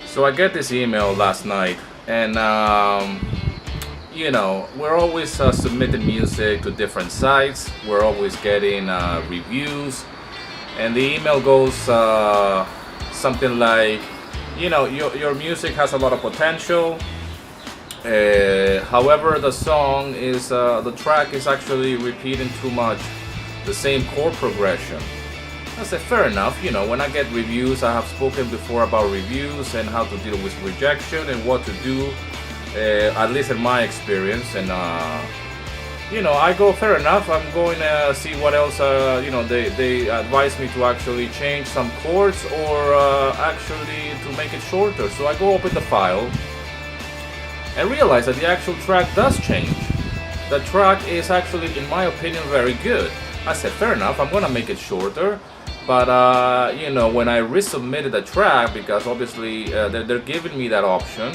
So I get this email last night, and we're always submitting music to different sites. We're always getting reviews, and the email goes something like, your music has a lot of potential. However, the track is actually repeating too much the same chord progression. I said, fair enough. When I get reviews, I have spoken before about reviews and how to deal with rejection and what to do, at least in my experience. And, I go, fair enough. I'm going to see what else, they advise me to actually change some chords or actually to make it shorter. So I go open the file and realize that the actual track does change. The track is actually, in my opinion, very good. I said, fair enough, I'm gonna make it shorter. But when I resubmitted the track, because obviously they're giving me that option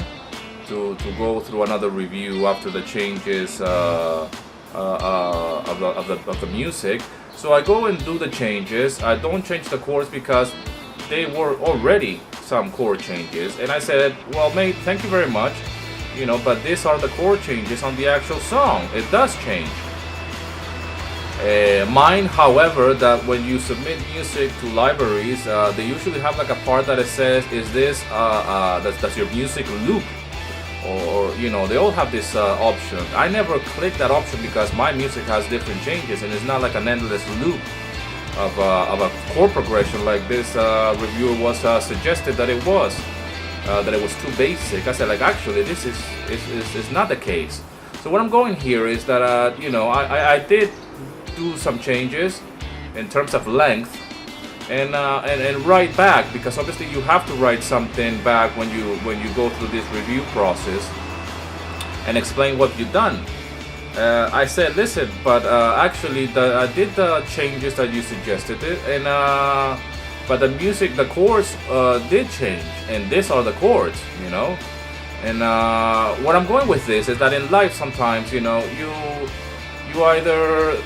to go through another review after the changes of the music. So I go and do the changes. I don't change the chords because they were already some chord changes. And I said, well, mate, thank you very much. But these are the chord changes on the actual song. It does change. Mine, however, that when you submit music to libraries, they usually have like a part that it says, is this, does your music loop? Or they all have this option. I never click that option because my music has different changes and it's not like an endless loop of a chord progression like this reviewer was suggested that it was. That it was too basic. I said, actually, this is not the case. So what I'm going here is that, I did do some changes in terms of length and write back, because obviously you have to write something back when you go through this review process and explain what you've done. I said, listen, but actually I did the changes that you suggested and but the chords did change, and these are the chords, And what I'm going with this is that in life sometimes, you either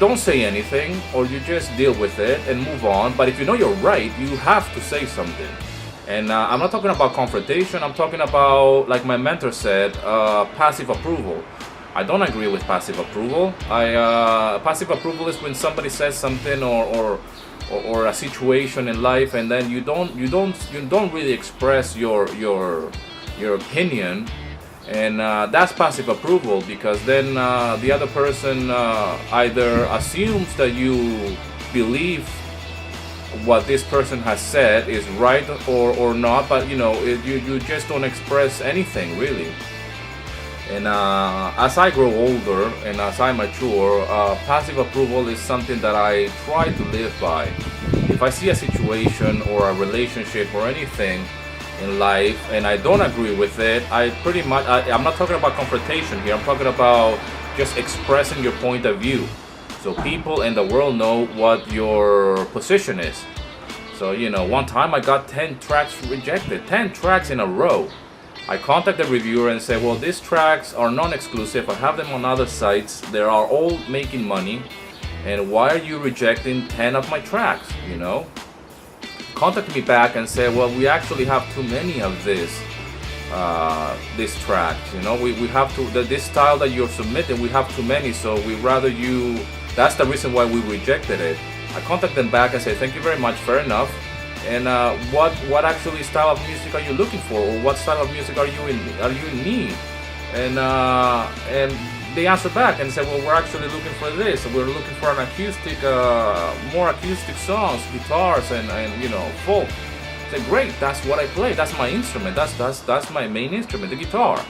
don't say anything or you just deal with it and move on. But if you know you're right, you have to say something. And I'm not talking about confrontation. I'm talking about, like my mentor said, passive approval. I don't agree with passive approval. Passive approval is when somebody says something or a situation in life, and then you don't really express your opinion, and that's passive approval, because then the other person either assumes that you believe what this person has said is right or not, but you just don't express anything really. And as I grow older and as I mature, passive approval is something that I try to live by. If I see a situation or a relationship or anything in life and I don't agree with it, I'm not talking about confrontation here. I'm talking about just expressing your point of view, so people in the world know what your position is. So one time I got 10 tracks rejected, 10 tracks in a row. I contact the reviewer and say, well, these tracks are non-exclusive. I have them on other sites. They are all making money. And why are you rejecting 10 of my tracks, Contact me back and say, well, we actually have too many of these tracks, We have this style that you're submitting, we have too many, so we rather you, that's the reason why we rejected it. I contact them back and say, thank you very much, fair enough. And what actually style of music are you looking for, or what style of music are you in need? And they answer back and say, well, we're actually looking for this. We're looking for an acoustic, more acoustic songs, guitars, and folk. I said, great, that's what I play. That's my instrument. That's my main instrument, the guitar.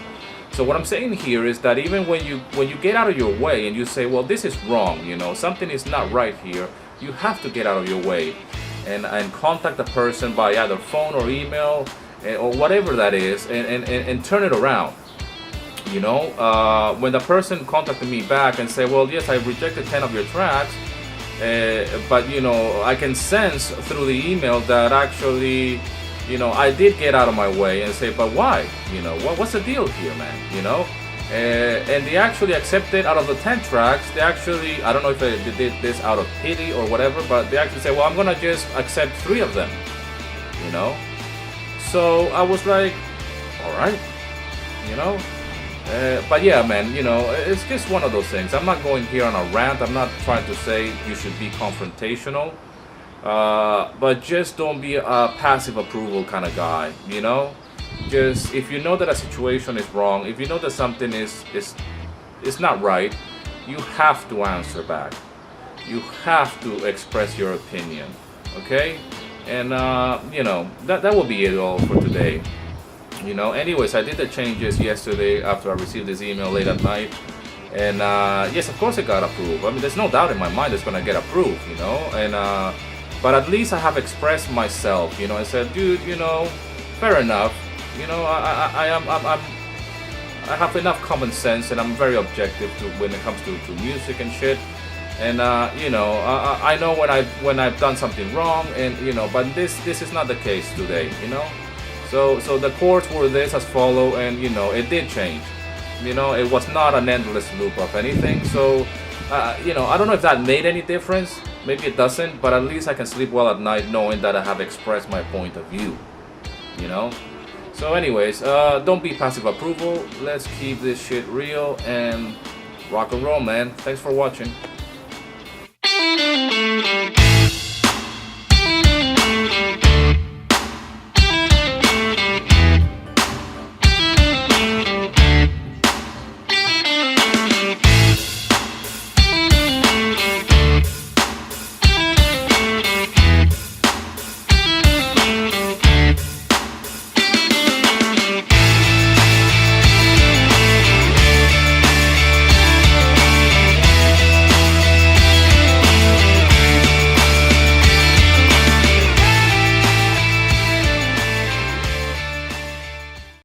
So what I'm saying here is that even when you get out of your way and you say, well, this is wrong, something is not right here, you have to get out of your way and contact the person by either phone or email or whatever that is, and turn it around. When the person contacted me back and said, well, yes, I rejected 10 of your tracks, but I can sense through the email that actually I did get out of my way and say, but why? What's the deal here, man? And they actually accepted out of the 10 tracks. They actually, I don't know if they did this out of pity or whatever, but they actually said, well, I'm gonna just accept 3 of them. So I was like, all right, you know. But yeah, man, it's just one of those things. I'm not going here on a rant. I'm not trying to say you should be confrontational. But just don't be a passive approval kind of guy, Just if you know that a situation is wrong, if you know that something is not right, you have to answer back. You have to express your opinion, okay? And that will be it all for today. Anyways, I did the changes yesterday after I received this email late at night. And yes, of course it got approved. I mean, there's no doubt in my mind it's gonna get approved, And but at least I have expressed myself, I said, dude, fair enough. I have enough common sense, and I'm very objective when it comes to music and shit. And I know when I've done something wrong, and but this is not the case today, So the chords were this as follow, and it did change. It was not an endless loop of anything. So I don't know if that made any difference. Maybe it doesn't, but at least I can sleep well at night knowing that I have expressed my point of view. So anyways, don't be passive approval. Let's keep this shit real and rock and roll, man. Thanks for watching.